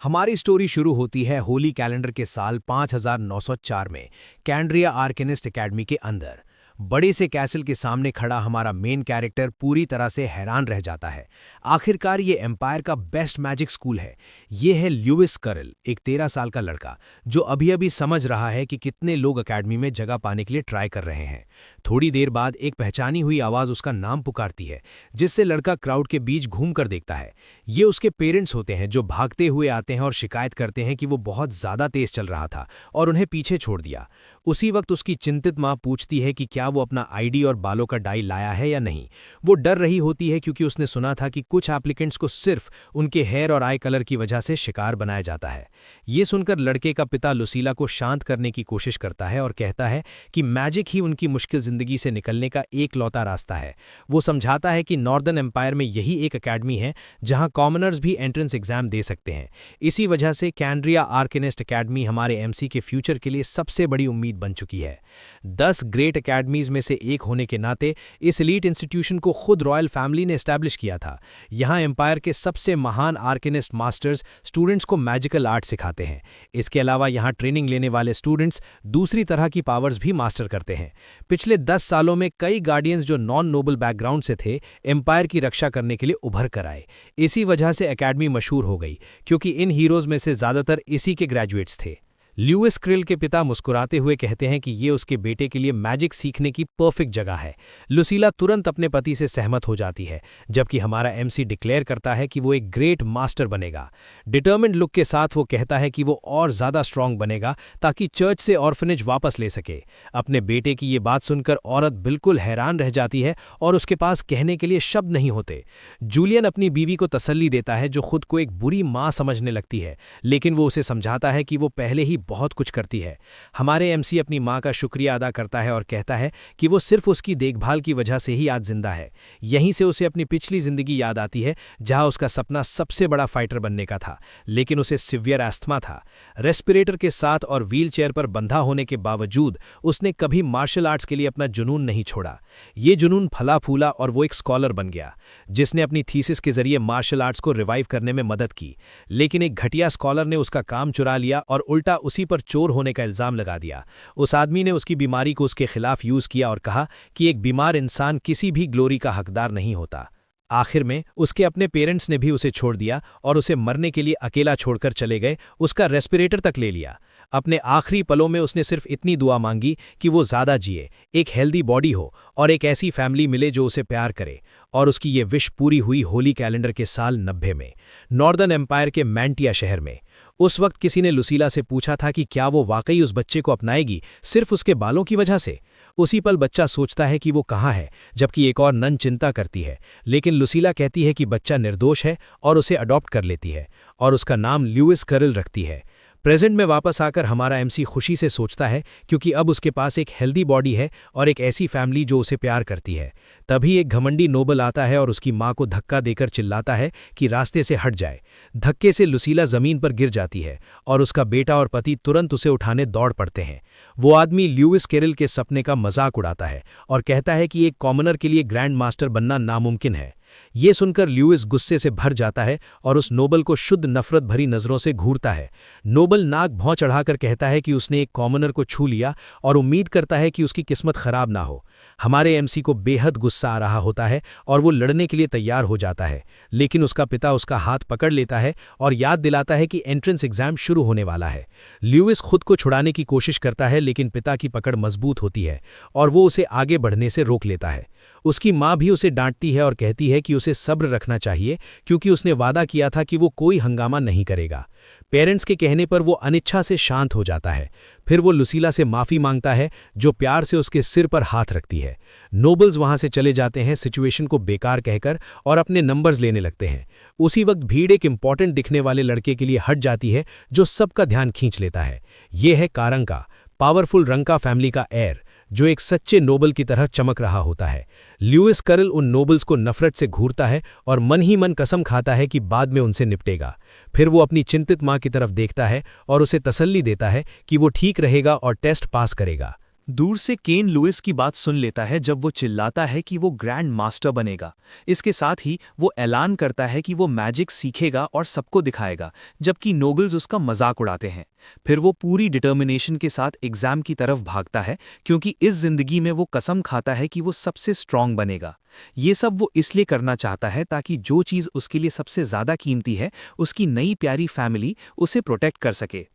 हमारी स्टोरी शुरू होती है होली कैलेंडर के साल 5904 में कैंड्रिया आर्केनिस्ट एकेडमी के अंदर। बड़े से कैसल के सामने खड़ा हमारा मेन कैरेक्टर पूरी तरह से हैरान रह जाता है। आखिरकार ये एम्पायर का बेस्ट मैजिक स्कूल है। ये है ल्यूइस करल, एक 13 साल का लड़का जो अभी अभी समझ रहा है कि कितने लोग एकेडमी में जगह पाने के लिए ट्राई कर रहे हैं। थोड़ी देर बाद एक पहचानी हुई आवाज़ उसका नाम पुकारती है, जिससे लड़का क्राउड के बीच घूम कर देखता है। ये उसके पेरेंट्स होते हैं जो भागते हुए आते हैं और शिकायत करते हैं कि वो बहुत ज़्यादा तेज चल रहा था और उन्हें पीछे छोड़ दिया। उसी वक्त उसकी चिंतित माँ पूछती है कि क्या वो अपना आईडी और बालों का डाई लाया है या नहीं। वो डर रही होती है क्योंकि उसने सुना था कि कुछ एप्लीकेंट्स को सिर्फ उनके हेयर और आई कलर की वजह से शिकार बनाया जाता है। ये सुनकर लड़के का पिता लुसीला को शांत करने की कोशिश करता है और कहता है कि मैजिक ही उनकी मुश्किल जिंदगी से निकलने का एकलौता रास्ता है। वो समझाता है कि नॉर्दर्न एम्पायर में यही एक एकेडमी है जहां कॉमनर्स भी एंट्रेंस एग्जाम दे सकते हैं। इसी वजह से कैंड्रिया आर्केनिस्ट एकेडमी हमारे एमसी के फ्यूचर के लिए सबसे बड़ी उम्मीद बन चुकी है। 10 ग्रेट एकेडमीज में से एक होने के नाते इस एलीट इंस्टीट्यूशन को खुद रॉयल फैमिली ने एस्टैब्लिश किया था। यहाँ एम्पायर के सबसे महान आर्केनिस्ट मास्टर्स स्टूडेंट्स को मैजिकल आर्ट सिखाते हैं। इसके अलावा यहाँ ट्रेनिंग लेने वाले स्टूडेंट्स दूसरी तरह की पावर्स भी मास्टर करते हैं। पिछले 10 सालों में कई गार्डियंस जो नॉन नोबल बैकग्राउंड से थे एम्पायर की रक्षा करने के लिए उभर कर आए। इसी वजह से एकेडमी मशहूर हो गई क्योंकि इन हीरोज में से ज्यादातर इसी के ग्रेजुएट्स थे। ल्यूइस क्रिल के पिता मुस्कुराते हुए कहते हैं कि ये उसके बेटे के लिए मैजिक सीखने की परफेक्ट जगह है। लुसीला तुरंत अपने पति से सहमत हो जाती है, जबकि हमारा एमसी डिक्लेयर करता है कि वो एक ग्रेट मास्टर बनेगा। डिटर्मिन्ड लुक के साथ वो कहता है कि वो और ज़्यादा स्ट्रांग बनेगा ताकि चर्च से ऑर्फनेज वापस ले सके। अपने बेटे की ये बात सुनकर औरत बिल्कुल हैरान रह जाती है और उसके पास कहने के लिए शब्द नहीं होते। जूलियन अपनी बीवी को तसल्ली देता है जो खुद को एक बुरी माँ समझने लगती है, लेकिन वो उसे समझाता है कि वो पहले ही बहुत कुछ करती है। हमारे एमसी अपनी माँ का शुक्रिया अदा करता है और कहता है कि वो सिर्फ उसकी देखभाल की वजह से ही आज जिंदा है। यहीं से उसे अपनी पिछली जिंदगी याद आती है जहां उसका सपना सबसे बड़ा फाइटर बनने का था, लेकिन उसे सिवियर एस्थमा था। रेस्पिरेटर के साथ और व्हीलचेयर पर बंधा होने के बावजूद उसने कभी मार्शल आर्ट्स के लिए अपना जुनून नहीं छोड़ा। ये जुनून फला फूला और वो एक स्कॉलर बन गया जिसने अपनी थीसिस के जरिए मार्शल आर्ट्स को रिवाइव करने में मदद की। लेकिन एक घटिया स्कॉलर ने उसका काम चुरा लिया और उल्टा उसी पर चोर होने का इल्जाम लगा दिया। उस आदमी ने उसकी बीमारी को उसके खिलाफ यूज किया और कहा कि एक बीमार इंसान किसी भी ग्लोरी का हकदार नहीं होता। आखिर में उसके अपने पेरेंट्स ने भी उसे छोड़ दिया और उसे मरने के लिए अकेला छोड़कर चले गए, उसका रेस्पिरेटर तक ले लिया। अपने आखिरी पलों में उसने सिर्फ इतनी दुआ मांगी कि वो ज़्यादा जिए, एक हेल्दी बॉडी हो और एक ऐसी फैमिली मिले जो उसे प्यार करे। और उसकी ये विश पूरी हुई होली कैलेंडर के साल 90 में, नॉर्दर्न एम्पायर के मैंटिया शहर में। उस वक्त किसी ने लुसीला से पूछा था कि क्या वो वाकई उस बच्चे को अपनाएगी सिर्फ उसके बालों की वजह से। उसी पल बच्चा सोचता है कि वो कहाँ है, जबकि एक और नन चिंता करती है। लेकिन लुसीला कहती है कि बच्चा निर्दोष है और उसे अडॉप्ट कर लेती है और उसका नाम ल्यूइस करल रखती है। प्रेजेंट में वापस आकर हमारा एमसी खुशी से सोचता है क्योंकि अब उसके पास एक हेल्दी बॉडी है और एक ऐसी फैमिली जो उसे प्यार करती है। तभी एक घमंडी नोबल आता है और उसकी माँ को धक्का देकर चिल्लाता है कि रास्ते से हट जाए। धक्के से लुसीला जमीन पर गिर जाती है और उसका बेटा और पति तुरंत उसे उठाने दौड़ पड़ते हैं। वो आदमी ल्यूइस कैरल के सपने का मजाक उड़ाता है और कहता है कि एक कॉमनर के लिए ग्रैंड मास्टर बनना नामुमकिन है। ये सुनकर ल्यूइस गुस्से से भर जाता है और उस नोबल को शुद्ध नफरत भरी नजरों से घूरता है। नोबल नाक भौं चढ़ाकर कहता है कि उसने एक कॉमनर को छू लिया और उम्मीद करता है कि उसकी किस्मत खराब ना हो। हमारे एमसी को बेहद गुस्सा आ रहा होता है और वो लड़ने के लिए तैयार हो जाता है, लेकिन उसका पिता उसका हाथ पकड़ लेता है और याद दिलाता है कि एंट्रेंस एग्जाम शुरू होने वाला है। ल्यूइस खुद को छुड़ाने की कोशिश करता है, लेकिन पिता की पकड़ मजबूत होती है और वो उसे आगे बढ़ने से रोक लेता है। उसकी माँ भी उसे डांटती है और कहती है कि उसे सब्र रखना चाहिए क्योंकि उसने वादा किया था कि वो कोई हंगामा नहीं करेगा। पेरेंट्स के कहने पर वो अनिच्छा से शांत हो जाता है। फिर वो लुसीला से माफ़ी मांगता है जो प्यार से उसके सिर पर हाथ रखती है। नोबल्स वहाँ से चले जाते हैं सिचुएशन को बेकार कहकर और अपने नंबर्स लेने लगते हैं। उसी वक्त भीड़ एक इम्पॉर्टेंट दिखने वाले लड़के के लिए हट जाती है जो सबका ध्यान खींच लेता है। ये है कारंका, पावरफुल रंका फैमिली का एयर, जो एक सच्चे नोबल की तरह चमक रहा होता है। ल्यूइस करल उन नोबल्स को नफरत से घूरता है और मन ही मन कसम खाता है कि बाद में उनसे निपटेगा। फिर वो अपनी चिंतित माँ की तरफ देखता है और उसे तसल्ली देता है कि वो ठीक रहेगा और टेस्ट पास करेगा। दूर से केन लुइस की बात सुन लेता है जब वो चिल्लाता है कि वो ग्रैंड मास्टर बनेगा। इसके साथ ही वो ऐलान करता है कि वो मैजिक सीखेगा और सबको दिखाएगा, जबकि नोबल्स उसका मजाक उड़ाते हैं। फिर वो पूरी डिटर्मिनेशन के साथ एग्जाम की तरफ भागता है, क्योंकि इस जिंदगी में वो कसम खाता है कि वो सबसे स्ट्रांग बनेगा। ये सब वो इसलिए करना चाहता है ताकि जो चीज़ उसके लिए सबसे ज़्यादा कीमती है, उसकी नई प्यारी फैमिली, उसे प्रोटेक्ट कर सके।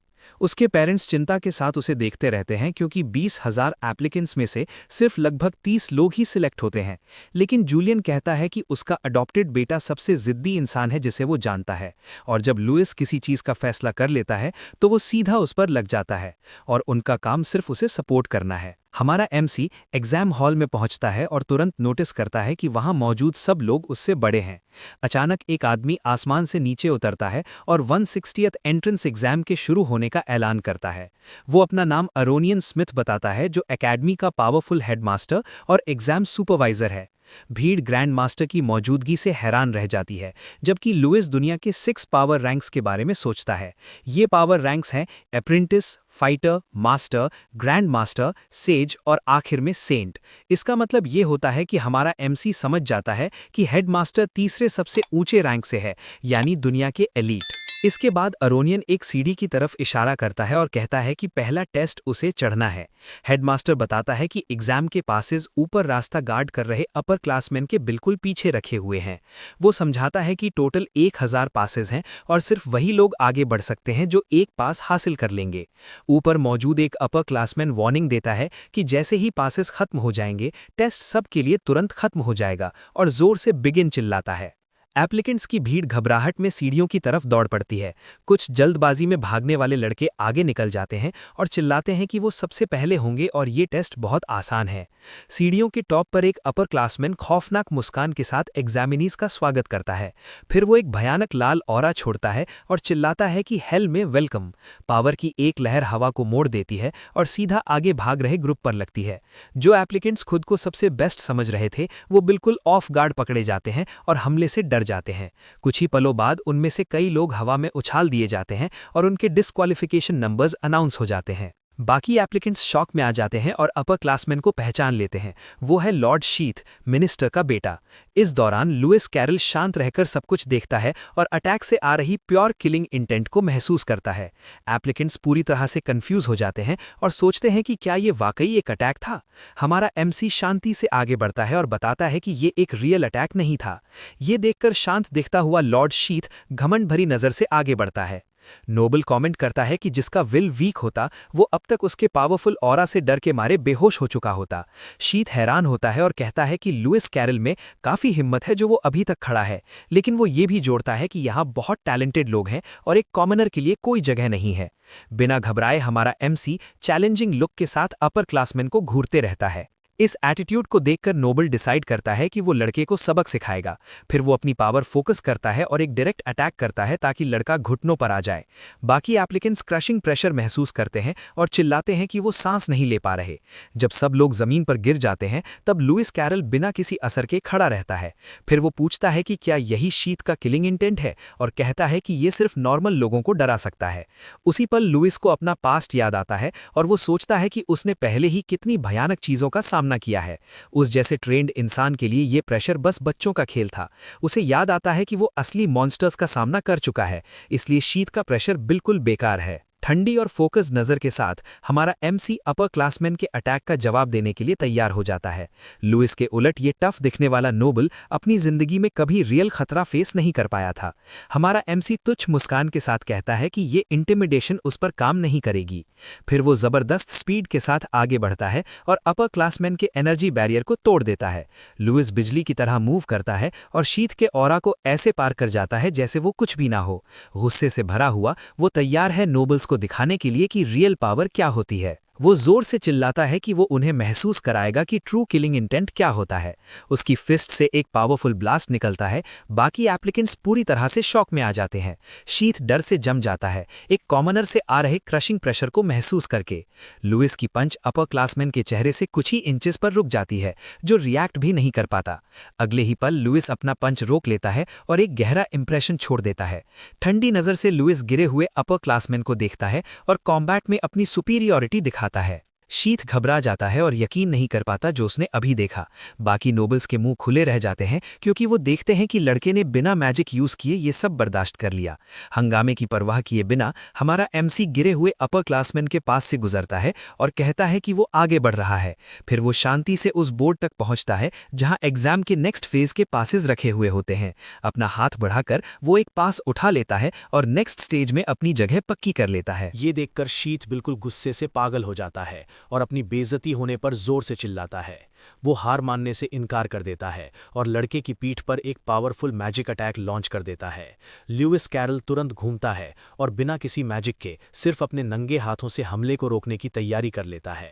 उसके पेरेंट्स चिंता के साथ उसे देखते रहते हैं, क्योंकि 20,000 एप्लीकेंट्स में से सिर्फ लगभग 30 लोग ही सिलेक्ट होते हैं। लेकिन जूलियन कहता है कि उसका अडॉप्टेड बेटा सबसे जिद्दी इंसान है जिसे वो जानता है, और जब लुइस किसी चीज़ का फैसला कर लेता है तो वो सीधा उस पर लग जाता है, और उनका काम सिर्फ उसे सपोर्ट करना है। हमारा एमसी एग्जाम हॉल में पहुंचता है और तुरंत नोटिस करता है कि वहां मौजूद सब लोग उससे बड़े हैं। अचानक एक आदमी आसमान से नीचे उतरता है और 160th एंट्रेंस एग्जाम के शुरू होने का ऐलान करता है। वो अपना नाम अरोनियन स्मिथ बताता है, जो एकेडमी का पावरफुल हेडमास्टर और एग्जाम सुपरवाइजर है। भीड़ ग्रैंड मास्टर की मौजूदगी से हैरान रह जाती है, जबकि लुइस दुनिया के 6 पावर रैंक्स के बारे में सोचता है। ये पावर रैंक्स हैं apprentice, fighter, master, grand master, says और आखिर में सेंट। इसका मतलब ये होता है कि हमारा एमसी समझ जाता है कि हेडमास्टर तीसरे सबसे ऊंचे रैंक से है, यानी दुनिया के एलीट। इसके बाद अरोनियन एक सीढ़ी की तरफ इशारा करता है और कहता है कि पहला टेस्ट उसे चढ़ना है। हेडमास्टर बताता है कि एग्जाम के पासेस ऊपर रास्ता गार्ड कर रहे अपर क्लासमैन के बिल्कुल पीछे रखे हुए हैं। वो समझाता है कि टोटल 1000 पासेस हैं और सिर्फ वही लोग आगे बढ़ सकते हैं जो एक पास हासिल कर लेंगे। ऊपर मौजूद एक अपर क्लासमैन वार्निंग देता है कि जैसे ही पासेस खत्म हो जाएंगे, टेस्ट सबके लिए तुरंत खत्म हो जाएगा, और जोर से बिगिन चिल्लाता है। एप्लीकेंट्स की भीड़ घबराहट में सीढ़ियों की तरफ दौड़ पड़ती है। कुछ जल्दबाजी में भागने वाले लड़के आगे निकल जाते हैं और चिल्लाते हैं कि वो सबसे पहले होंगे और ये टेस्ट बहुत आसान है। सीढ़ियों के टॉप पर एक अपर क्लासमैन खौफनाक मुस्कान के साथ एग्जामिनीज का स्वागत करता है। फिर वो एक भयानक लाल ऑरा छोड़ता है और चिल्लाता है कि हेल में वेलकम। पावर की एक लहर हवा को मोड़ देती है और सीधा आगे भाग रहे ग्रुप पर लगती है। जो एप्लीकेंट्स खुद को सबसे बेस्ट समझ रहे थे, वो बिल्कुल ऑफ गार्ड पकड़े जाते हैं और हमले से डर जाते हैं। कुछ ही पलों बाद उनमें से कई लोग हवा में उछाल दिए जाते हैं और उनके डिस्क्वालिफिकेशन नंबर्स अनाउंस हो जाते हैं। बाकी एप्लीकेंट्स शॉक में आ जाते हैं और अपर क्लासमैन को पहचान लेते हैं। वो है लॉर्ड शीथ, मिनिस्टर का बेटा। इस दौरान लुइस कैरल शांत रहकर सब कुछ देखता है और अटैक से आ रही प्योर किलिंग इंटेंट को महसूस करता है। एप्लीकेंट्स पूरी तरह से कंफ्यूज हो जाते हैं और सोचते हैं कि क्या ये वाकई एक अटैक था। हमारा एमसी शांति से आगे बढ़ता है और बताता है कि ये एक रियल अटैक नहीं था। ये देखकर शांत दिखता हुआ लॉर्ड शीथ घमंड भरी नजर से आगे बढ़ता है। नोबल कमेंट करता है कि जिसका विल वीक होता, वो अब तक उसके पावरफुल ऑरा से डर के मारे बेहोश हो चुका होता। शीत हैरान होता है और कहता है कि लुइस कैरल में काफ़ी हिम्मत है जो वो अभी तक खड़ा है, लेकिन वो ये भी जोड़ता है कि यहाँ बहुत टैलेंटेड लोग हैं और एक कॉमनर के लिए कोई जगह नहीं है। बिना घबराए हमारा एमसी चैलेंजिंग लुक के साथ अपर क्लासमैन को घूरते रहता है। इस एटीट्यूड को देखकर नोबल डिसाइड करता है कि वो लड़के को सबक सिखाएगा। फिर वो अपनी पावर फोकस करता है और एक डायरेक्ट अटैक करता है ताकि लड़का घुटनों पर आ जाए। बाकी एप्लीकेंट्स क्रशिंग प्रेशर महसूस करते हैं और चिल्लाते हैं कि वो सांस नहीं ले पा रहे। जब सब लोग जमीन पर गिर जाते हैं, तब लुइस कैरल बिना किसी असर के खड़ा रहता है। फिर वो पूछता है कि क्या यही शीत का किलिंग इंटेंट है, और कहता है कि ये सिर्फ नॉर्मल लोगों को डरा सकता है। उसी पल लुइस को अपना पास्ट याद आता है और वो सोचता है कि उसने पहले ही कितनी भयानक चीजों का सामना किया है। उस जैसे ट्रेंड इंसान के लिए ये प्रेशर बस बच्चों का खेल था। उसे याद आता है कि वो असली मॉन्स्टर्स का सामना कर चुका है, इसलिए शीत का प्रेशर बिल्कुल बेकार है। ठंडी और फोकस नज़र के साथ हमारा एमसी अपर क्लासमैन के अटैक का जवाब देने के लिए तैयार हो जाता है। लुइस के उलट ये टफ दिखने वाला नोबल अपनी जिंदगी में कभी रियल खतरा फेस नहीं कर पाया था। हमारा एमसी तुच्छ मुस्कान के साथ कहता है कि ये इंटिमिडेशन उस पर काम नहीं करेगी। फिर वो जबरदस्त स्पीड के साथ आगे बढ़ता है और अपर क्लासमैन के एनर्जी बैरियर को तोड़ देता है। लुइस बिजली की तरह मूव करता है और शीत के ऑरा को ऐसे पार कर जाता है जैसे वो कुछ भी ना हो। गुस्से से भरा हुआ वो तैयार है नोबल्स को दिखाने के लिए कि रियल पावर क्या होती है। वो जोर से चिल्लाता है कि वो उन्हें महसूस कराएगा कि ट्रू किलिंग इंटेंट क्या होता है। उसकी फिस्ट से एक पावरफुल ब्लास्ट निकलता है। बाकी एप्लीकेंट्स पूरी तरह से शॉक में आ जाते हैं। शीत डर से जम जाता है, एक कॉमनर से आ रहे क्रशिंग प्रेशर को महसूस करके। लुइस की पंच अपर क्लासमैन के चेहरे से कुछ ही इंचेस पर रुक जाती है, जो रिएक्ट भी नहीं कर पाता। अगले ही पल लुइस अपना पंच रोक लेता है और एक गहरा इंप्रेशन छोड़ देता है। ठंडी नजर से लुइस गिरे हुए अपर क्लासमैन को देखता है और कॉम्बैट में अपनी सुपीरियॉरिटी दिखाता है। शीत घबरा जाता है और यकीन नहीं कर पाता जो उसने अभी देखा। बाकी नोबल्स के मुंह खुले रह जाते हैं क्योंकि वो देखते हैं कि लड़के ने बिना मैजिक यूज किए ये सब बर्दाश्त कर लिया। हंगामे की परवाह किए बिना हमारा एमसी गिरे हुए अपर क्लासमैन के पास से गुजरता है और कहता है कि वो आगे बढ़ रहा है। फिर वो शांति से उस बोर्ड तक पहुंचता है जहां एग्जाम के नेक्स्ट फेज के पासेस रखे हुए होते हैं। अपना हाथ बढ़ाकर वो एक पास उठा लेता है और नेक्स्ट स्टेज में अपनी जगह पक्की कर लेता है। ये देखकर शीत बिल्कुल गुस्से से पागल हो जाता है और अपनी बेइज्जती होने पर जोर से चिल्लाता है। वो हार मानने से इनकार कर देता है और लड़के की पीठ पर एक पावरफुल मैजिक अटैक लॉन्च कर देता है। ल्यूइस कैरल तुरंत घूमता है और बिना किसी मैजिक के सिर्फ अपने नंगे हाथों से हमले को रोकने की तैयारी कर लेता है।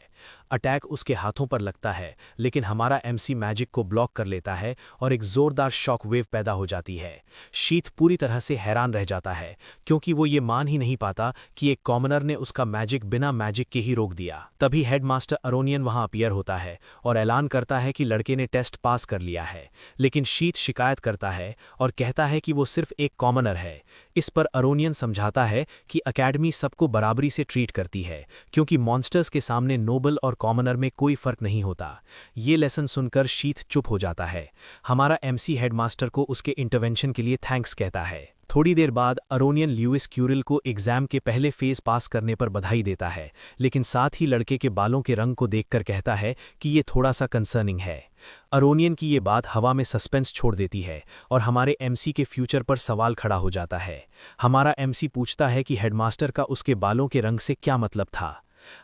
अटैक उसके हाथों पर लगता है, लेकिन हमारा एमसी मैजिक को ब्लॉक कर लेता है और एक जोरदार शॉक वेव पैदा हो जाती है। शीत पूरी तरह से हैरान रह जाता है क्योंकि वो ये मान ही नहीं पाता कि एक कॉमनर ने उसका मैजिक बिना मैजिक के ही रोक दिया। तभी हेडमास्टर अरोनियन वहां अपीयर होता है और ऐलान करता है कि लड़के ने टेस्ट पास कर लिया है, लेकिन शीत शिकायत करता है और कहता है कि वो सिर्फ एक कॉमनर है। इस पर अरोनियन समझाता है कि अकेडमी सबको बराबरी से ट्रीट करती है क्योंकि मॉन्स्टर्स के सामने नोबल और कॉमनर में कोई फर्क नहीं होता। ये लेसन सुनकर शीत चुप हो जाता है। हमारा एमसी हेडमास्टर को उसके इंटरवेंशन के लिए थैंक्स कहता है। थोड़ी देर बाद अरोनियन ल्यूइस क्यूरिल को एग्जाम के पहले फेज पास करने पर बधाई देता है, लेकिन साथ ही लड़के के बालों के रंग को देखकर कहता है कि ये थोड़ा सा कंसर्निंग है। अरोनियन की ये बात हवा में सस्पेंस छोड़ देती है और हमारे एमसी के फ्यूचर पर सवाल खड़ा हो जाता है। हमारा एमसी पूछता है कि हेडमास्टर का उसके बालों के रंग से क्या मतलब था।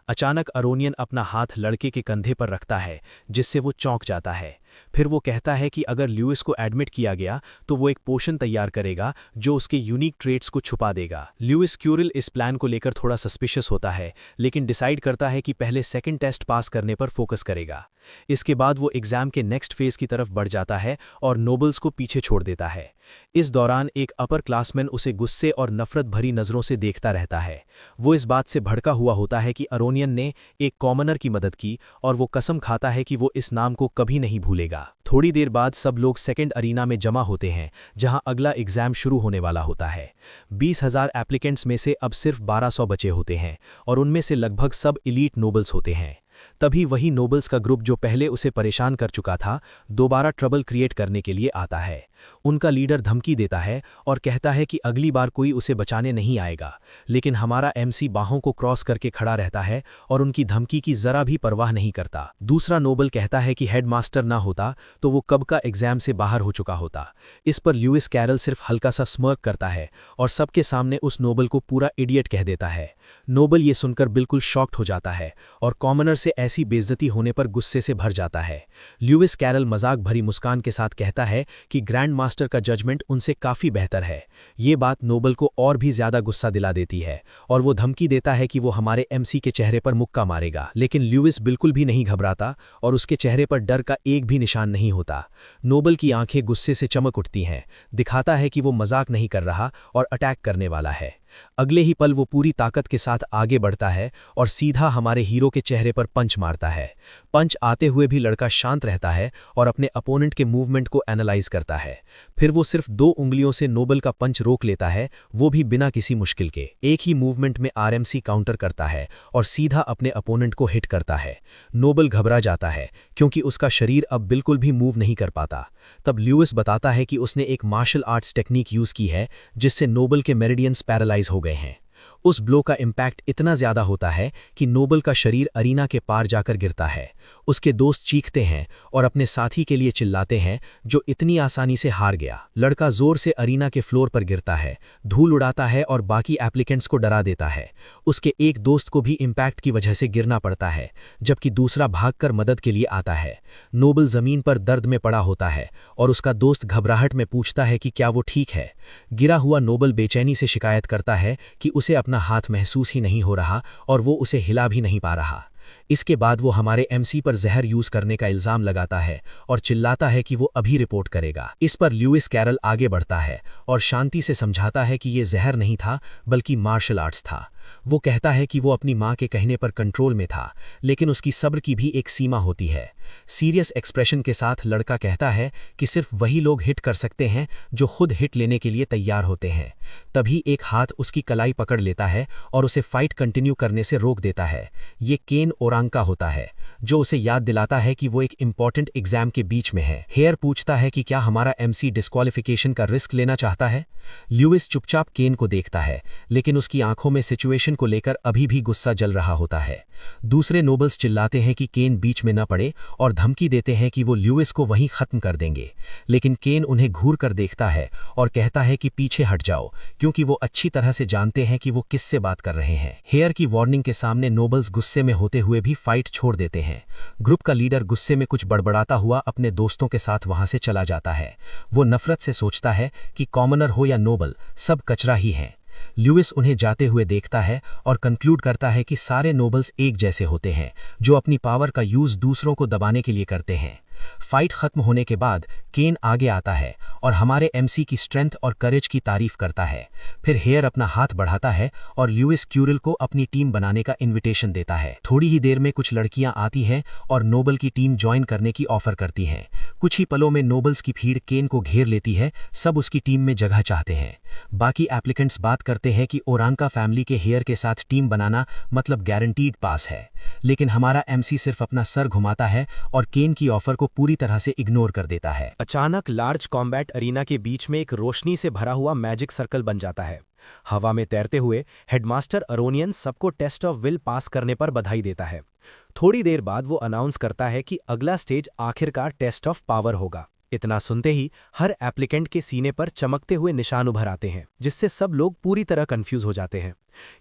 अचानक अरोनियन अपना हाथ लड़के के कंधे पर रखता है, जिससे वो चौंक जाता है। फिर वो कहता है कि अगर ल्यूइस को एडमिट किया गया तो वो एक पोशन तैयार करेगा जो उसके यूनिक ट्रेट्स को छुपा देगा। ल्यूइस क्यूरिल इस प्लान को लेकर थोड़ा सस्पिशियस होता है, लेकिन डिसाइड करता है कि पहले सेकंड टेस्ट पास करने पर फोकस करेगा। इसके बाद वो एग्जाम के नेक्स्ट फेज की तरफ बढ़ जाता है और नोबल्स को पीछे छोड़ देता है। इस दौरान एक अपर क्लासमैन उसे गुस्से और नफरत भरी नजरों से देखता रहता है। वो इस बात से भड़का हुआ होता है कि अरोनियन ने एक कॉमनर की मदद की और वो कसम खाता है कि वो इस नाम को कभी नहीं भूलेगा। थोड़ी देर बाद सब लोग सेकंड अरीना में जमा होते हैं जहां अगला एग्जाम शुरू होने वाला होता है। 20,000 एप्लीकेंट्स में से अब सिर्फ 1200 बचे होते हैं और उनमें से लगभग सब इलीट नोबल्स होते हैं। तभी वही नोबल्स का ग्रुप जो पहले उसे परेशान कर चुका था, दोबारा ट्रबल क्रिएट करने के लिए आता है। उनका लीडर धमकी देता है और कहता है कि अगली बार कोई उसे बचाने नहीं आएगा, लेकिन हमारा एमसी बाहों को क्रॉस करके खड़ा रहता है और उनकी धमकी की जरा भी परवाह नहीं करता। दूसरा नोबल कहता है कि हेडमास्टर ना होता तो वो कब का एग्जाम से बाहर हो चुका होता। इस पर ल्यूइस कैरल सिर्फ हल्का सा स्मर्क करता है और सबके सामने उस नोबल को पूरा इडियट कह देता है। नोबल ये सुनकर बिल्कुल शॉक्ड हो जाता है और कॉमनर से ऐसी बेइज्जती होने पर गुस्से से भर जाता है। ल्यूइस कैरल मजाक भरी मुस्कान के साथ कहता है कि ग्रैंड मास्टर का जजमेंट उनसे काफी बेहतर है। ये बात नोबल को और भी ज्यादा गुस्सा दिला देती है और वो धमकी देता है कि वो हमारे एमसी के चेहरे पर मुक्का मारेगा, लेकिन ल्यूइस बिल्कुल भी नहीं घबराता और उसके चेहरे पर डर का एक भी निशान नहीं होता। नोबल की आंखें गुस्से से चमक उठती हैं, दिखाता है कि वो मजाक नहीं कर रहा और अटैक करने वाला है। अगले ही पल वो पूरी ताकत के साथ आगे बढ़ता है और सीधा हमारे हीरो के चेहरे पर पंच मारता है। पंच आते हुए भी लड़का शांत रहता है और अपने अपोनेंट के मूवमेंट को एनालाइज करता है। फिर वो सिर्फ 2 उंगलियों से नोबल का पंच रोक लेता है, वो भी बिना किसी मुश्किल के। एक ही मूवमेंट में आरएमसी काउंटर करता है और सीधा अपने अपोनेंट को हिट करता है। नोबल घबरा जाता है क्योंकि उसका शरीर अब बिल्कुल भी मूव नहीं कर पाता। तब ल्यूइस बताता है कि उसने एक मार्शल आर्ट्स टेक्निक यूज की है जिससे नोबल के मेरिडियंस पैरालाइज हो गए हैं। उस ब्लो का इम्पैक्ट इतना ज्यादा होता है कि नोबल का शरीर अरीना के पार जाकर गिरता है। उसके दोस्त चीखते हैं और अपने साथी के लिए चिल्लाते हैं जो इतनी आसानी से हार गया। लड़का जोर से अरीना के फ्लोर पर गिरता है, धूल उड़ाता है और बाकी एप्लीकेंट्स को डरा देता है। उसके एक दोस्त को भी इम्पैक्ट की वजह से गिरना पड़ता है, जबकि दूसरा भागकर मदद के लिए आता है। नोबल जमीन पर दर्द में पड़ा होता है और उसका दोस्त घबराहट में पूछता है कि क्या वो ठीक है। गिरा हुआ नोबल बेचैनी से शिकायत करता है कि उसे अपना हाथ महसूस ही नहीं हो रहा और वो उसे हिला भी नहीं पा रहा। इसके बाद वो हमारे एमसी पर जहर यूज करने का इल्जाम लगाता है और चिल्लाता है कि वो अभी रिपोर्ट करेगा। इस पर ल्यूइस कैरल आगे बढ़ता है और शांति से समझाता है कि ये जहर नहीं था बल्कि मार्शल आर्ट्स था। वो कहता है कि वो अपनी माँ के कहने पर कंट्रोल में था, लेकिन उसकी सब्र की भी एक सीमा होती है। सीरियस एक्सप्रेशन के साथ लड़का कहता है कि सिर्फ वही लोग हिट कर सकते हैं जो खुद हिट लेने के लिए तैयार होते हैं। तभी एक हाथ उसकी कलाई पकड़ लेता है और उसे फाइट कंटिन्यू करने से रोक देता है। ये केन ओरांका होता है, जो उसे याद दिलाता है कि वो एक इंपॉर्टेंट एग्जाम के बीच में है। हेयर पूछता है कि क्या हमारा एमसी डिस्क्वालिफिकेशन का रिस्क लेना चाहता है। ल्यूइस चुपचाप केन को देखता है, लेकिन उसकी आंखों में सिचुएशन को लेकर अभी भी गुस्सा जल रहा होता है। दूसरे नोबल्स चिल्लाते हैं कि केन बीच में न पड़े और धमकी देते हैं कि वो ल्यूइस को वहीं खत्म कर देंगे, लेकिन केन उन्हें घूर कर देखता है और कहता है कि पीछे हट जाओ, क्योंकि वो अच्छी तरह से जानते हैं कि वो किससे बात कर रहे हैं। हेयर की वार्निंग के सामने नोबल्स गुस्से में होते हुए भी फाइट छोड़ देते हैं। ग्रुप का लीडर गुस्से में कुछ बड़बड़ाता हुआ अपने दोस्तों के साथ वहां से चला जाता है। वो नफरत से सोचता है कि कॉमनर हो या नोबल, सब कचरा ही हैं। ल्यूइस उन्हें जाते हुए देखता है और कंक्लूड करता है कि सारे नोबल्स एक जैसे होते हैं, जो अपनी पावर का यूज दूसरों को दबाने के लिए करते हैं। फाइट खत्म होने के बाद केन आगे आता है और हमारे एमसी की स्ट्रेंथ और करेज की तारीफ करता है। फिर हेयर अपना हाथ बढ़ाता है और ल्यूइस क्यूरिल को अपनी टीम बनाने का इनविटेशन देता है। थोड़ी ही देर में कुछ लड़कियां आती हैं और नोबल की टीम ज्वाइन करने की ऑफर करती हैं। कुछ ही पलों में नोबल्स की भीड़ केन को घेर लेती है। सब उसकी टीम में जगह चाहते हैं। बाकी एप्लीकेंट्स बात करते हैं कि ओरांका फैमिली के हेयर के साथ टीम बनाना मतलब गारंटीड पास है, लेकिन हमारा एमसी सिर्फ अपना सर घुमाता है और केन की ऑफर को पूरी तरह से इग्नोर कर देता है। अचानक लार्ज कॉम्बैट अरीना के बीच में एक रोशनी से भरा हुआ मैजिक सर्कल बन जाता है। हवा में तैरते हुए हेडमास्टर अरोनियन सबको टेस्ट ऑफ विल पास करने पर बधाई देता है। थोड़ी देर बाद वो अनाउंस करता है कि अगला स्टेज आखिरकार टेस्ट ऑफ पावर होगा। इतना सुनते ही हर एप्लीकेंट के सीने पर चमकते हुए निशान उभर आते हैं, जिससे सब लोग पूरी तरह कंफ्यूज हो जाते हैं।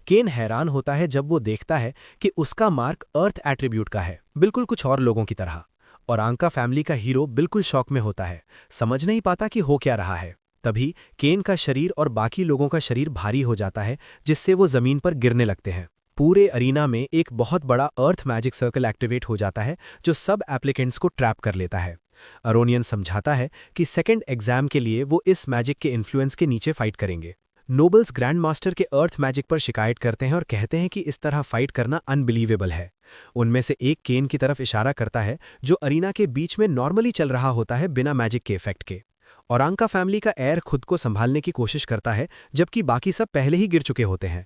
केन हैरान होता है जब वो देखता है कि उसका मार्क अर्थ एट्रीब्यूट का है, बिल्कुल कुछ और लोगों की तरह। और आंका फैमिली का हीरो बिल्कुल शॉक में होता है, समझ नहीं पाता कि हो क्या रहा है। तभी केन का शरीर और बाकी लोगों का शरीर भारी हो जाता है, जिससे वो जमीन पर गिरने लगते हैं। पूरे अरीना में एक बहुत बड़ा अर्थ मैजिक सर्कल एक्टिवेट हो जाता है, जो सब एप्लीकेंट्स को ट्रैप कर लेता है। अरोनियन समझाता है कि सेकेंड एग्जाम के लिए वो इस मैजिक के इन्फ्लुएंस के नीचे फाइट करेंगे। नोबल्स ग्रैंड मास्टर के अर्थ मैजिक पर शिकायत करते हैं और कहते हैं कि इस तरह फाइट करना अनबिलीवेबल है। उनमें से एक केन की तरफ इशारा करता है, जो अरीना के बीच में नॉर्मली चल रहा होता है बिना मैजिक के इफेक्ट के। और आंका फैमिली का एयर खुद को संभालने की कोशिश करता है, जबकि बाकी सब पहले ही गिर चुके होते हैं।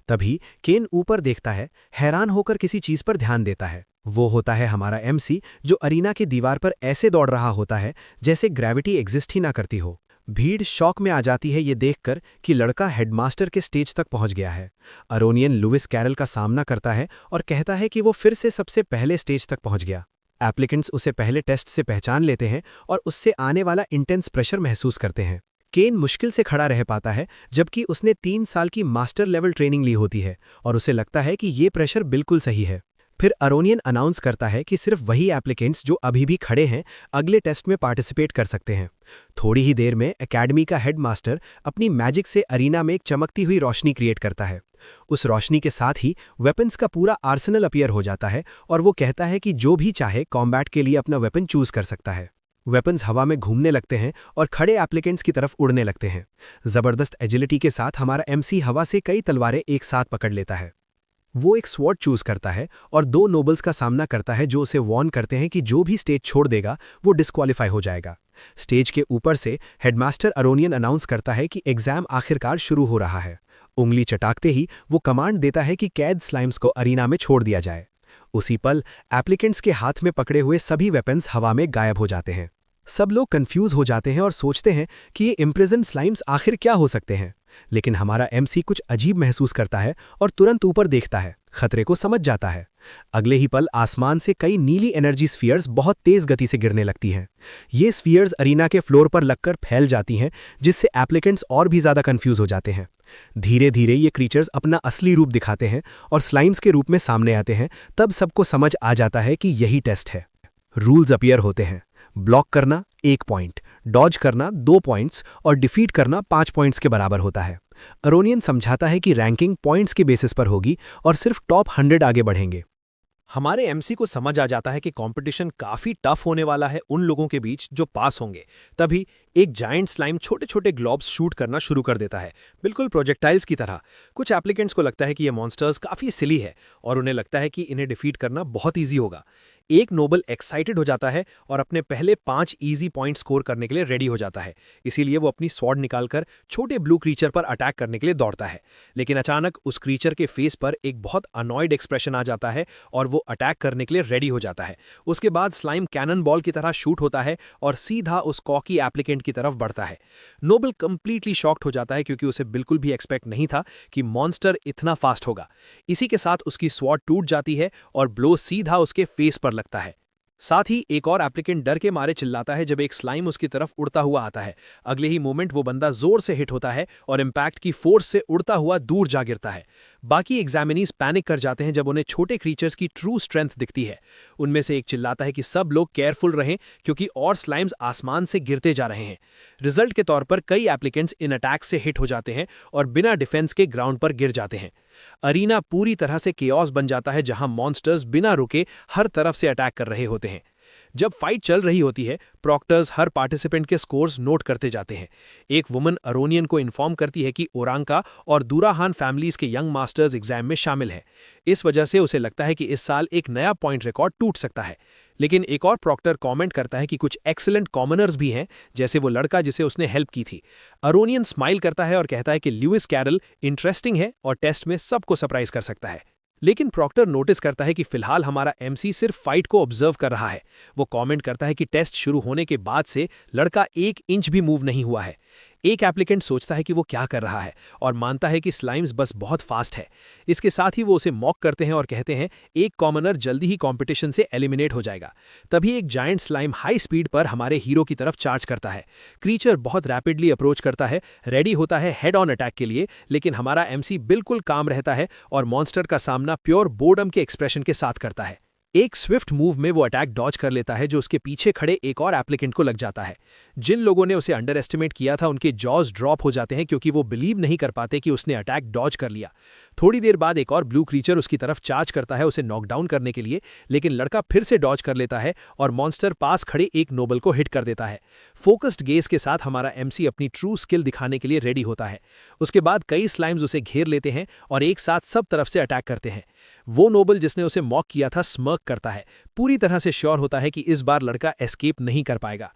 तभी केन ऊपर देखता है, हैरान होकर किसी चीज पर ध्यान देता है। वो होता है हमारा एमसी, जो अरीना की दीवार पर ऐसे दौड़ रहा होता है जैसे ग्रेविटी एग्जिस्ट ही ना करती हो। भीड़ शॉक में आ जाती है ये देखकर कि लड़का हेडमास्टर के स्टेज तक पहुंच गया है। अरोनियन लुइस कैरल का सामना करता है और कहता है कि वो फिर से सबसे पहले स्टेज तक पहुंच गया। एप्लीकेंट्स उसे पहले टेस्ट से पहचान लेते हैं और उससे आने वाला इंटेंस प्रेशर महसूस करते हैं। केन मुश्किल से खड़ा रह पाता है, जबकि उसने 3 साल की मास्टर लेवल ट्रेनिंग ली होती है और उसे लगता है कि ये प्रेशर बिल्कुल सही है। फिर अरोनियन अनाउंस करता है कि सिर्फ वही एप्लीकेंट्स जो अभी भी खड़े हैं अगले टेस्ट में पार्टिसिपेट कर सकते हैं। थोड़ी ही देर में एकेडमी का हेडमास्टर अपनी मैजिक से अरीना में एक चमकती हुई रोशनी क्रिएट करता है। उस रोशनी के साथ ही वेपन्स का पूरा आर्सेनल अपीयर हो जाता है और वो कहता है कि जो भी चाहे कॉम्बैट के लिए अपना वेपन चूज कर सकता है। वेपन्स हवा में घूमने लगते हैं और खड़े एप्लीकेंट्स की तरफ उड़ने लगते हैं। जबरदस्त एजिलिटी के साथ हमारा एमसी हवा से कई तलवारें एक साथ पकड़ लेता है। वो एक स्वॉर्ड चूज करता है और 2 नोबल्स का सामना करता है, जो उसे वार्न करते हैं कि जो भी स्टेज छोड़ देगा वो डिस्क्वालीफाई हो जाएगा। स्टेज के ऊपर से हेडमास्टर अरोनियन अनाउंस करता है कि एग्जाम आखिरकार शुरू हो रहा है। उंगली चटाकते ही वो कमांड देता है कि कैद स्लाइम्स को अरीना में छोड़ दिया जाए। उसी पल एप्लीकेंट्स के हाथ में पकड़े हुए सभी वेपन्स हवा में गायब हो जाते हैं। सब लोग कंफ्यूज हो जाते हैं और सोचते हैं कि ये इम्प्रिजन स्लाइम्स आखिर क्या हो सकते हैं। लेकिन हमारा एमसी कुछ अजीब महसूस करता है और तुरंत ऊपर देखता है, खतरे को समझ जाता है। अगले ही पल आसमान से कई नीली एनर्जी स्फीयर्स बहुत तेज गति से गिरने लगती हैं। ये स्फीयर्स अरीना के फ्लोर पर लगकर फैल जाती हैं, जिससे एप्लीकेंट्स और भी ज्यादा कंफ्यूज हो जाते हैं। धीरे धीरे ये क्रीचर्स अपना असली रूप दिखाते हैं और स्लाइम्स के रूप में सामने आते हैं। तब सबको समझ आ जाता है कि यही टेस्ट है। रूल्स अपीयर होते हैं। ब्लॉक करना 1 पॉइंट, डॉज करना 2 पॉइंट्स और डिफीट करना 5 पॉइंट्स के बराबर होता है। अरोनियन समझाता है कि रैंकिंग पॉइंट्स के बेसिस पर होगी और सिर्फ टॉप 100 आगे बढ़ेंगे। हमारे एमसी को समझ आ जाता है कि कंपटीशन काफी टफ होने वाला है उन लोगों के बीच जो पास होंगे। तभी एक जायंट स्लाइम छोटे छोटे ग्लोब्स शूट करना शुरू कर देता है, बिल्कुल प्रोजेक्टाइल्स की तरह। कुछ एप्लीकेंट्स को लगता है कि ये मॉन्स्टर्स काफी सिली है और उन्हें लगता है कि इन्हें डिफीट करना बहुत ईजी होगा। एक नोबल एक्साइटेड हो जाता है और अपने पहले 5 इजी पॉइंट स्कोर करने के लिए रेडी हो जाता है। इसीलिए वो अपनी स्वॉर्ड निकालकर छोटे ब्लू क्रीचर पर अटैक करने के लिए दौड़ता है। लेकिन अचानक उस क्रीचर के फेस पर एक बहुत अनॉयड एक्सप्रेशन आ जाता है और वो अटैक करने के लिए रेडी हो जाता है। उसके बाद स्लाइम कैनन बॉल की तरह शूट होता है और सीधा उस कॉकी एप्लीकेंट की तरफ बढ़ता है। नोबल कंप्लीटली शॉक्ड हो जाता है क्योंकि उसे बिल्कुल भी एक्सपेक्ट नहीं था कि मॉन्स्टर इतना फास्ट होगा। इसी के साथ उसकी स्वॉर्ड टूट जाती है और ब्लो सीधा उसके फेस पर लगता है। साथ ही एक और एप्लीकेंट डर के मारे चिल्लाता है जब एक स्लाइम उसकी तरफ उड़ता हुआ आता है। अगले ही मोमेंट वो बंदा जोर से हिट होता है और इम्पैक्ट की फोर्स से उड़ता हुआ दूर जा गिरता है। बाकी एग्जामिनीज पैनिक कर जाते हैं जब उन्हें छोटे क्रीचर्स की ट्रू स्ट्रेंथ दिखती है। उनमें से एक चिल्लाता है कि सब लोग केयरफुल रहें क्योंकि और स्लाइम्स आसमान से गिरते जा रहे हैं। रिजल्ट के तौर पर कई एप्लीकेंट्स इन अटैक से हिट हो जाते हैं और बिना डिफेंस के ग्राउंड पर गिर जाते हैं। अरीना पूरी तरह से केओस बन जाता है जहां मॉन्स्टर्स बिना रुके हर तरफ से अटैक कर रहे होते हैं। जब फाइट चल रही होती है, प्रॉक्टर्स हर पार्टिसिपेंट के स्कोर्स नोट करते जाते हैं। एक वुमन अरोनियन को इन्फॉर्म करती है कि ओरांका और दूराहान फैमिलीज के यंग मास्टर्स एग्जाम में शामिल हैं। इस वजह से उसे लगता है कि इस साल एक नया पॉइंट रिकॉर्ड टूट सकता है। लेकिन एक और प्रॉक्टर कमेंट करता है कि कुछ एक्सीलेंट कॉमनर्स भी हैं, जैसे वो लड़का जिसे उसने हेल्प की थी। अरोनियन स्माइल करता है और कहता है कि ल्यूइस कैरल इंटरेस्टिंग है और टेस्ट में सबको सरप्राइज कर सकता है। लेकिन प्रॉक्टर नोटिस करता है कि फिलहाल हमारा एमसी सिर्फ फाइट को ऑब्जर्व कर रहा है। वो कमेंट करता है कि टेस्ट शुरू होने के बाद से लड़का 1 इंच भी मूव नहीं हुआ है। एक एप्लीकेंट सोचता है कि वो क्या कर रहा है और मानता है कि स्लाइम्स बस बहुत फास्ट है। इसके साथ ही वो उसे मॉक करते हैं और कहते हैं एक कॉमनर जल्दी ही कंपटीशन से एलिमिनेट हो जाएगा। तभी एक जायंट स्लाइम हाई स्पीड पर हमारे हीरो की तरफ चार्ज करता है। क्रीचर बहुत रैपिडली अप्रोच करता है, रेडी होता है हेड ऑन अटैक के लिए, लेकिन हमारा एमसी बिल्कुल काम रहता है और मॉन्स्टर का सामना प्योर बोर्डम के एक्सप्रेशन के साथ करता है। एक स्विफ्ट मूव में वो अटैक डॉज कर लेता है जो उसके पीछे खड़े एक और एप्लीकेंट को लग जाता है। जिन लोगों ने उसे अंडर एस्टिमेट किया था उनके जॉज ड्रॉप हो जाते हैं क्योंकि वो बिलीव नहीं कर पाते कि उसने अटैक डॉज कर लिया। थोड़ी देर बाद एक और ब्लू क्रीचर उसकी तरफ चार्ज करता है उसे नॉकडाउन करने के लिए, लेकिन लड़का फिर से डॉज कर लेता है और मॉन्स्टर पास खड़े एक नोबल को हिट कर देता है। फोकस्ड गेज के साथ हमारा एमसी अपनी ट्रू स्किल दिखाने के लिए रेडी होता है। उसके बाद कई स्लाइम्स उसे घेर लेते हैं और एक साथ सब तरफ से अटैक करते हैं। वो नोबल जिसने उसे मॉक किया था स्मर्क करता है, पूरी तरह से श्योर होता है कि इस बार लड़का एस्केप नहीं कर पाएगा।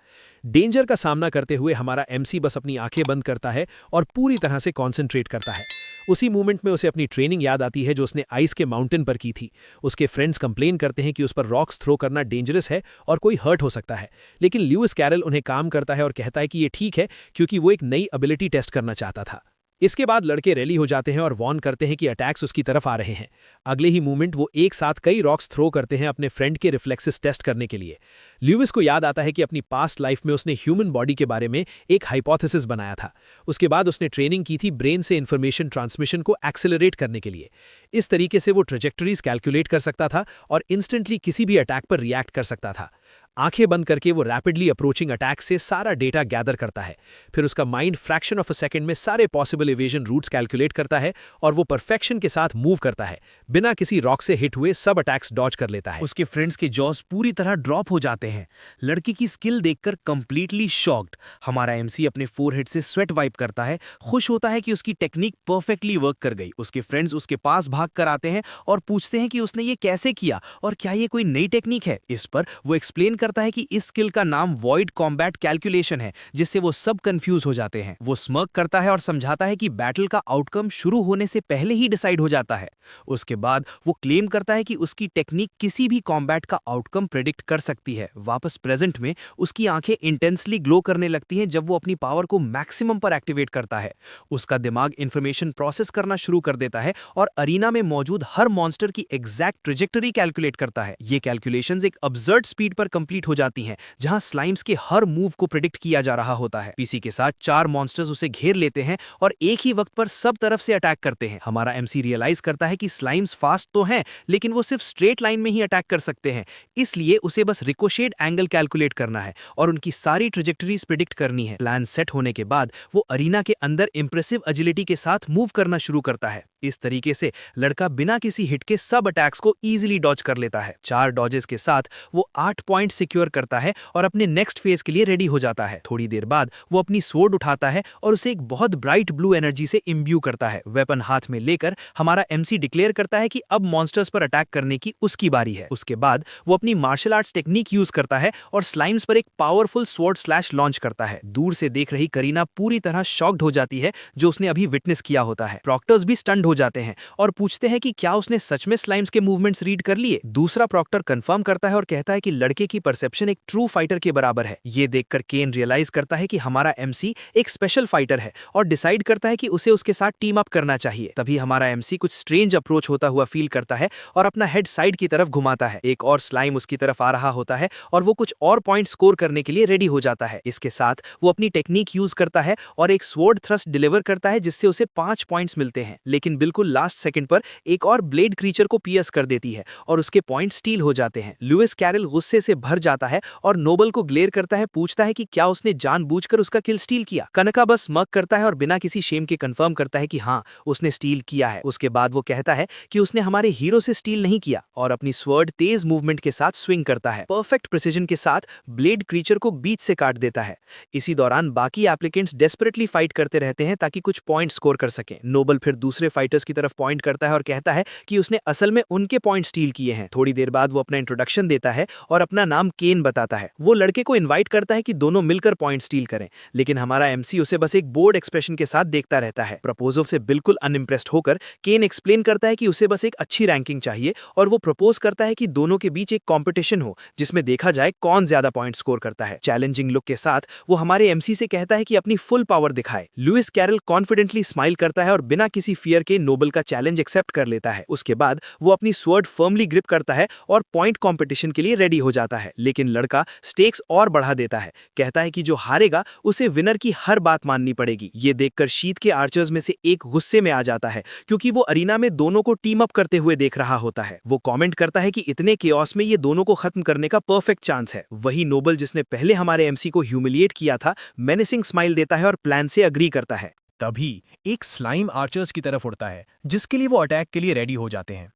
डेंजर का सामना करते हुए हमारा एमसी बस अपनी आंखें बंद करता है और पूरी तरह से कॉन्सेंट्रेट करता है। उसी मोमेंट में उसे अपनी ट्रेनिंग याद आती है जो उसने आइस के माउंटेन पर की थी। उसके फ्रेंड्स कंप्लेन करते हैं कि उस पर रॉक्स थ्रो करना डेंजरस है और कोई हर्ट हो सकता है, लेकिन ल्यूइस कैरल उन्हें काम करता है और कहता है कि ये ठीक है क्योंकि वो एक नई एबिलिटी टेस्ट करना चाहता था। इसके बाद लड़के रैली हो जाते हैं और वॉर्न करते हैं कि अटैक्स उसकी तरफ आ रहे हैं। अगले ही मोमेंट वो एक साथ कई रॉक्स थ्रो करते हैं अपने फ्रेंड के रिफ्लेक्सेस टेस्ट करने के लिए। ल्यूइस को याद आता है कि अपनी पास्ट लाइफ में उसने ह्यूमन बॉडी के बारे में एक हाइपोथेसिस बनाया था। उसके बाद उसने ट्रेनिंग की थी ब्रेन से इन्फॉर्मेशन ट्रांसमिशन को एक्सेलरेट करने के लिए। इस तरीके से वो ट्रेजेक्टरीज कैलकुलेट कर सकता था और इंस्टेंटली किसी भी अटैक पर रिएक्ट कर सकता था। आंखें बंद करके वो रैपिडली अप्रोचिंग अटैक से सारा डेटा गैदर करता है। फिर उसका mind fraction of a second में सारे पॉसिबल इवेजन रूट्स कैलकुलेट करता है और वो परफेक्शन के साथ मूव करता है। बिना किसी रॉक से हिट हुए सब अटैक्स डॉज कर लेता है। उसके फ्रेंड्स के जॉस पूरी तरह ड्रॉप हो जाते हैं। लड़की की स्किल देखकर कंप्लीटली शॉक्ड हमारा एमसी अपने फोरहेड से स्वेट वाइप करता है। खुश होता है कि उसकी टेक्निक परफेक्टली वर्क कर गई। उसके फ्रेंड्स उसके पास भाग कर आते हैं और पूछते हैं कि उसने ये कैसे किया और क्या ये कोई नई टेक्निक है। इस पर वो एक्सप्लेन करता है कि इस स्किल का नाम वॉइड कॉम्बैट कैलकुलेशन है, जिससे वो सब कंफ्यूज हो जाते हैं। वो स्मर्क करता है और समझाता है कि बैटल का आउटकम शुरू होने से पहले ही डिसाइड हो जाता है। उसके बाद वो क्लेम करता है कि उसकी टेक्निक किसी भी कॉम्बैट का आउटकम प्रेडिक्ट कर सकती है। वापस प्रेजेंट में उसकी आंखें इंटेंसली ग्लो करने लगती हैं जब वो अपनी पावर को मैक्सिमम पर एक्टिवेट करता है। उसका दिमाग इंफॉर्मेशन प्रोसेस करना शुरू कर देता है और अरीना में मौजूद हर मॉन्स्टर की एग्जैक्ट ट्रेजेक्टरी कैलकुलेट करता है। ये कैलकुलेशंस एक अब्सर्ड स्पीड पर कंप्लीट हो जाती हैं, जहां स्लाइम्स के हर मूव को प्रेडिक्ट किया जा रहा होता है। पीसी के साथ 4 मॉन्स्टर्स उसे घेर लेते हैं और एक ही वक्त पर सब तरफ से अटैक करते हैं। हमारा एमसी रियलाइज करता है कि स्लाइम्स फास्ट तो हैं, लेकिन वो सिर्फ स्ट्रेट लाइन में ही अटैक कर सकते हैं। इसलिए उसे बस रिकोशेट एंगल कैलकुलेट करना है और उनकी सारी ट्रेजेक्टरीज प्रेडिक्ट करनी है। प्लान सेट होने के बाद वो अरीना के अंदर इंप्रेसिव एजिलिटी के साथ मूव करना शुरू करता है। इस तरीके से लड़का बिना किसी हिट के सब अटैक्स को इजीली डॉज कर लेता है। 4 डॉजेस के साथ वो 8 पॉइंट सिक्योर करता है और अपने नेक्स्ट फेज के लिए रेडी हो जाता है। थोड़ी देर बाद वो अपनी स्वॉर्ड उठाता है और उसे एक बहुत ब्राइट ब्लू एनर्जी से इम्ब्यू करता है। वेपन हाथ में लेकर हमारा एमसी डिक्लेयर करता है कि अब मॉन्स्टर्स पर अटैक करने की उसकी बारी है। उसके बाद वो अपनी मार्शल आर्ट्स टेक्निक यूज करता है और स्लाइम्स पर एक पावरफुल स्वॉर्ड स्लैश लॉन्च करता है। दूर से देख रही करीना पूरी तरह शॉक्ड हो जाती है जो उसने अभी विटनेस किया होता है। प्रॉक्टर्स भी स्टन्ड हो जाते हैं और पूछते हैं कि क्या उसने सच में स्लाइम्स के मूवमेंट्स रीड कर लिए। दूसरा प्रॉक्टर कंफर्म करता है और कहता है कि लड़के की परसेप्शन एक ट्रू फाइटर के बराबर है। ये देखकर केन रियलाइज करता है कि हमारा एमसी एक स्पेशल फाइटर है और डिसाइड करता है कि उसे उसके साथ टीम अप करना चाहिए। तभी हमारा एमसी कुछ स्ट्रेंज अप्रोच होता हुआ फील करता है और अपना हेड साइड की तरफ घुमाता है। एक और स्लाइम उसकी तरफ आ रहा होता है और वो कुछ और पॉइंट स्कोर करने के लिए रेडी हो जाता है। इसके साथ वो अपनी टेक्निक यूज करता है और एक स्वॉर्ड थ्रस्ट डिलीवर करता है जिससे उसे 5 पॉइंट्स मिलते हैं। लेकिन बिल्कुल लास्ट सेकंड पर एक और ब्लेड क्रीचर को पीएस कर देती है और उसके पॉइंट स्टील हो जाते हैं। लुइस कैरल गुस्से से भर जाता है और नोबल को ग्लेयर करता है, पूछता है कि क्या उसने जानबूझकर उसका किल स्टील किया। कनका बस मग करता है और बिना किसी शेम के कंफर्म करता है कि हाँ, उसने स्टील किया है। उसके बाद वो कहता है कि उसने हमारे हीरो से स्टील नहीं किया और अपनी स्वर्ड तेज मूवमेंट के साथ स्विंग करता है। परफेक्ट प्रिसीजन के साथ ब्लेड क्रीचर को बीच से काट देता है। इसी दौरान बाकी एप्लीकेंट्स डेस्परेटली फाइट करते रहते हैं ताकि कुछ पॉइंट स्कोर कर सकें। नोबल फिर दूसरे फाइटर्स की तरफ पॉइंट करता है और कहता है कि उसने असल में उनके पॉइंट स्टील किए हैं। थोड़ी देर बाद वो अपना इंट्रोडक्शन देता है और अपना नाम केन बताता है। वो लड़के को इनवाइट करता है कि दोनों मिलकर पॉइंट स्टील करें, लेकिन हमारा एमसी उसे बस एक बोर्ड एक्सप्रेशन के साथ देखता रहता है। प्रपोजल से बिल्कुल अनइम्प्रेस्ड होकर केन एक्सप्लेन करता है कि उसे बस एक अच्छी रैंकिंग चाहिए और वो प्रपोज करता है कि दोनों के बीच एक कॉम्पिटिशन हो जिसमें देखा जाए कौन ज्यादा पॉइंट स्कोर करता है। चैलेंजिंग लुक के साथ वो हमारे एमसी से कहता है कि अपनी फुल पावर दिखाए। लुइस कैरल कॉन्फिडेंटली स्माइल करता है और बिना किसी फियर के नोबल का चैलेंज एक्सेप्ट कर लेता है। उसके बाद वो अपनी स्वर्ड फर्मली ग्रिप करता है और पॉइंट कंपटीशन के लिए रेडी हो जाता है। लेकिन लड़का स्टेक्स और बढ़ा देता है, कहता है कि जो हारेगा उसे विनर की हर बात माननी पड़ेगी। ये देखकर शीत के आर्चर्स में से एक गुस्से में आ जाता है क्योंकि वो अरीना में दोनों को टीम अप करते हुए देख रहा होता है। वो कमेंट करता है कि इतने केओस में ये दोनों को खत्म करने का परफेक्ट चांस है। वही नोबल जिसने पहले हमारे एमसी को ह्यूमिलिएट किया था मेनेसिंग स्माइल देता है और प्लान से अग्री करता है। तभी एक स्लाइम आर्चर्स की तरफ उड़ता है जिसके लिए वो अटैक के लिए रेडी हो जाते हैं।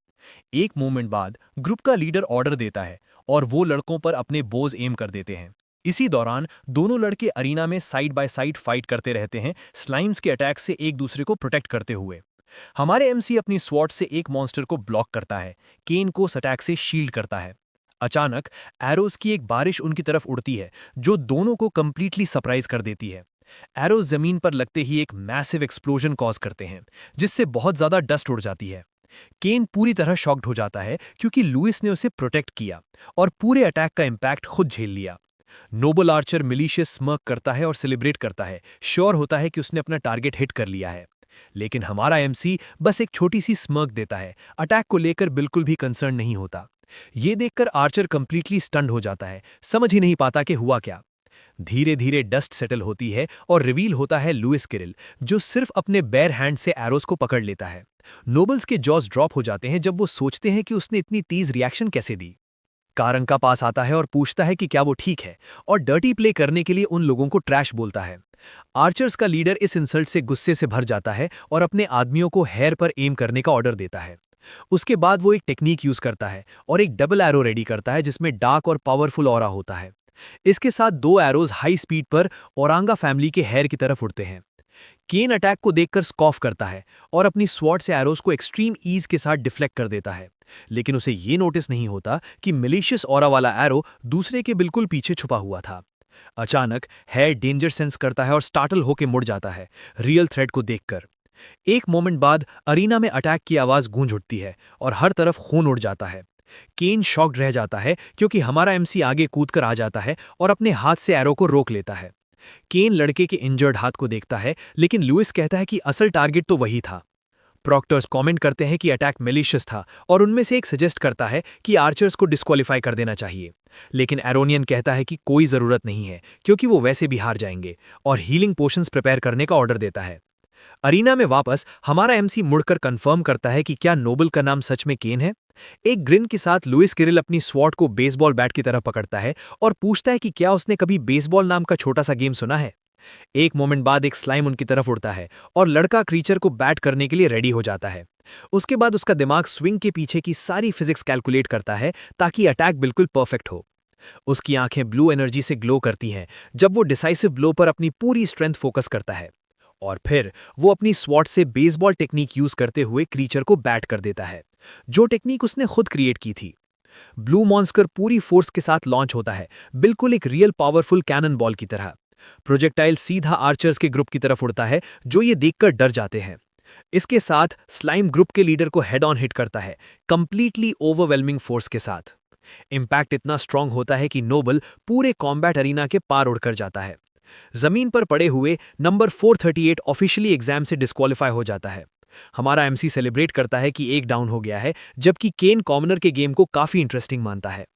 एक मोमेंट बाद ग्रुप का लीडर ऑर्डर देता है और वो लड़कों पर अपने बोझ एम कर देते हैं। इसी दौरान दोनों लड़के अरीना में साइड बाय साइड फाइट करते रहते हैं, स्लाइम्स के अटैक से एक दूसरे को प्रोटेक्ट करते हुए। हमारे एमसी अपनी स्वॉर्ड से एक मॉन्स्टर को ब्लॉक करता है, केन को उस अटैक से शील्ड करता है। अचानक एरोज की एक बारिश उनकी तरफ उड़ती है जो दोनों को कंप्लीटली सरप्राइज कर देती है। एरोज जमीन पर लगते ही एक मैसिव एक्सप्लोजन कॉज करते हैं जिससे बहुत ज्यादा डस्ट उड़ जाती है। केन पूरी तरह शॉक्ड हो जाता है क्योंकि लुइस ने उसे प्रोटेक्ट किया और पूरे अटैक का इंपैक्ट खुद झेल लिया। नोबल आर्चर मिलिशियस स्मर्क करता है और सेलिब्रेट करता है, श्योर होता है कि उसने अपना टारगेट हिट कर लिया है। लेकिन हमारा एमसी बस एक छोटी सी स्मर्क देता है, अटैक को लेकर बिल्कुल भी कंसर्न नहीं होता। ये देखकर आर्चर कंप्लीटली स्टन्ड हो जाता है, समझ ही नहीं पाता कि हुआ क्या। धीरे धीरे डस्ट सेटल होती है और रिवील होता है लुइस कैरल जो सिर्फ अपने बेयर हैंड से एरोस को पकड़ लेता है। नोबल्स के जॉस ड्रॉप हो जाते हैं जब वो सोचते हैं कि उसने इतनी तेज रिएक्शन कैसे दी। कारंका पास आता है और पूछता है कि क्या वो ठीक है और डर्टी प्ले करने के लिए उन लोगों को ट्रैश बोलता है। आर्चर्स का लीडर इस इंसल्ट से गुस्से से भर जाता है और अपने आदमियों को हेयर पर एम करने का ऑर्डर देता है। उसके बाद वो एक टेक्निक यूज करता है और एक डबल एरो रेडी करता है जिसमें डार्क और पावरफुल ऑरा होता है। इसके साथ 2 एरोज हाई स्पीड पर ओरांगा फैमिली के हेयर की तरफ उड़ते हैं। केन अटैक को देखकर स्कॉफ करता है और अपनी स्वॉर्ड से एरोज को एक्सट्रीम ईज के साथ डिफ्लेक्ट कर देता है, लेकिन उसे ये नोटिस नहीं होता कि मिलिशियस ऑरा वाला एरो दूसरे के बिल्कुल पीछे छुपा हुआ था। अचानक हेयर डेंजर सेंस करता है और स्टार्टल होकर मुड़ जाता है रियल थ्रेट को देखकर। एक मोमेंट बाद अरीना में अटैक की आवाज गूंज उठती है और हर तरफ खून उड़ जाता है। केन शॉक्ड रह जाता है क्योंकि हमारा एमसी आगे कूदकर आ जाता है और अपने हाथ से एरो को रोक लेता है। केन लड़के के इंजर्ड हाथ को देखता है, लेकिन लुइस कहता है कि असल टारगेट तो वही था। प्रॉक्टर्स कमेंट करते हैं कि अटैक मेलिशियस था और उनमें से एक सजेस्ट करता है कि आर्चर्स को डिस्क्वालीफाई कर देना चाहिए, लेकिन एरोनियन कहता है कि कोई जरूरत नहीं है क्योंकि वो वैसे भी हार जाएंगे और हीलिंग पोशंस प्रिपेयर करने का ऑर्डर देता है। अरीना में वापस हमारा एमसी मुड़कर कंफर्म करता है कि क्या नोबल का नाम सच में केन है। एक ग्रिन के साथ लुइस कैरल अपनी स्वॉर्ड को बेसबॉल बैट की तरह पकड़ता है और पूछता है कि क्या उसने कभी बेसबॉल नाम का छोटा सा गेम सुना है। एक मोमेंट बाद एक स्लाइम उनकी तरफ उड़ता है और लड़का क्रीचर को बैट करने के लिए रेडी हो जाता है। उसके बाद उसका दिमाग स्विंग के पीछे की सारी फिजिक्स कैलकुलेट करता है ताकि अटैक बिल्कुल परफेक्ट हो। उसकी आंखें ब्लू एनर्जी से ग्लो करती हैं जब वो डिसाइसिव ब्लो पर अपनी पूरी स्ट्रेंथ फोकस करता है, और फिर वो अपनी स्वॉर्ड से बेसबॉल टेक्निक यूज करते हुए क्रीचर को बैट कर देता है, जो टेक्निक उसने खुद क्रिएट की थी। ब्लू मॉन्स्टर पूरी फोर्स के साथ लॉन्च होता है, बिल्कुल एक रियल पावरफुल कैनन बॉल की तरह। प्रोजेक्टाइल सीधा आर्चर्स के ग्रुप की तरफ उड़ता है, जो ये देखकर डर जाते हैं। इसके साथ स्लाइम ग्रुप के लीडर को हेड ऑन हिट करता है, कंप्लीटली ओवरवेलमिंग फोर्स के साथ। इंपैक्ट इतना स्ट्रांग होता है कि नोबल पूरे कॉम्बैट अरीना के पार उड़कर जाता है। जमीन पर पड़े हुए नंबर 438 ऑफिशियली एग्जाम से डिस्क्वालीफाई हो जाता है। हमारा एमसी सेलिब्रेट करता है कि एक डाउन हो गया है, जबकि केन कॉमनर के गेम को काफी इंटरेस्टिंग मानता है।